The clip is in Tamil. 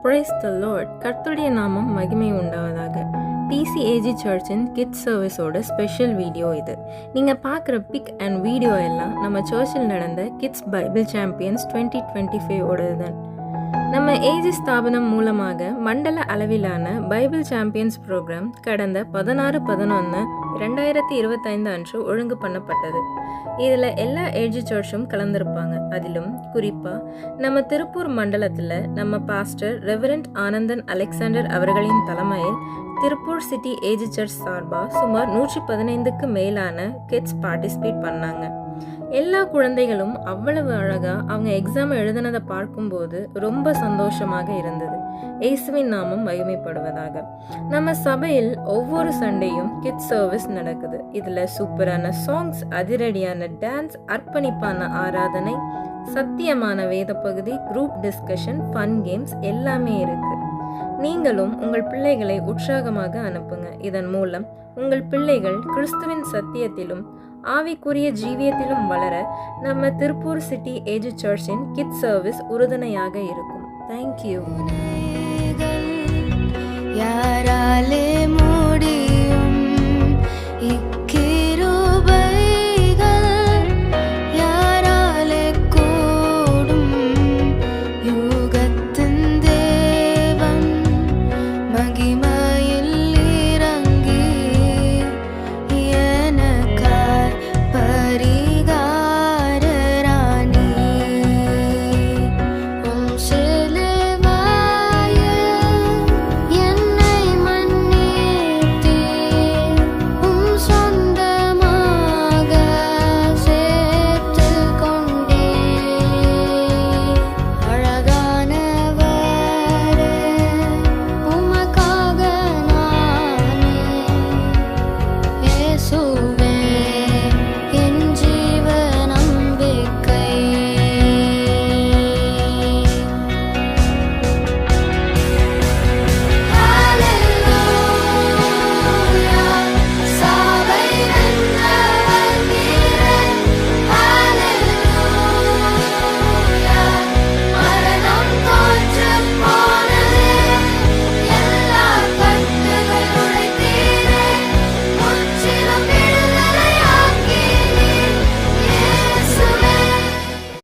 Praise the Lord. கர்த்தருடைய நாமம் மகிமை உண்டாவதாக. டிசிஏஜி சர்ச்சின் கிட்ஸ் சர்வீஸோட ஸ்பெஷல் வீடியோ இது. நீங்கள் பார்க்குற பிக் அண்ட் வீடியோ எல்லாம் நம்ம சர்ச்சில் நடந்த கிட்ஸ் பைபிள் சாம்பியன்ஸ் 2025 ஓடது தான். நம்ம ஏஜி ஸ்தாபனம் மூலமாக மண்டல அளவிலான பைபிள் சாம்பியன்ஸ் ப்ரோக்ராம் கடந்த 16/11/2025 அன்று ஒழுங்கு பண்ணப்பட்டது. இதில் எல்லா ஏஜி சர்ச்சும் கலந்திருப்பாங்க. அதிலும் குறிப்பாக நம்ம திருப்பூர் மண்டலத்தில் நம்ம பாஸ்டர் ரெவரண்ட் ஆனந்தன் அலெக்சாண்டர் அவர்களின் தலைமையில் திருப்பூர் சிட்டி ஏஜி சர்ச் சார்பாக சுமார் 115க்கு மேலான கிட்ஸ் பார்ட்டிசிபேட் பண்ணாங்க. எல்லா குழந்தைகளும் அவ்வளவு அழகாக அவங்க எக்ஸாம் எழுதினதை பார்க்கும்போது ரொம்ப சந்தோஷமாக இருந்தது. இயேசுவின் நாமம் மகிமைப்படுவதாக. நம்ம சபையில் ஒவ்வொரு சண்டேயும் கிட்ஸ் சர்வீஸ் நடக்குது. இதில் சூப்பரான சாங்ஸ், அதிரடியான டான்ஸ், அர்ப்பணிப்பான ஆராதனை, சத்தியமான வேத பகுதி, குரூப் டிஸ்கஷன், ஃபன் கேம்ஸ் எல்லாமே இருக்கு. நீங்களும் உங்கள் பிள்ளைகளை உற்சாகமாக அனுப்புங்க. இதன் மூலம் உங்கள் பிள்ளைகள் கிறிஸ்துவின் சத்தியத்திலும் ஆவிக்குரிய ஜீவியத்திலும் வளர நம்ம திருப்பூர் சிட்டி ஏஜி சர்ச்சின் கிட்ஸ் சர்வீஸ் உறுதுணையாக இருக்கும். தேங்க்யூ.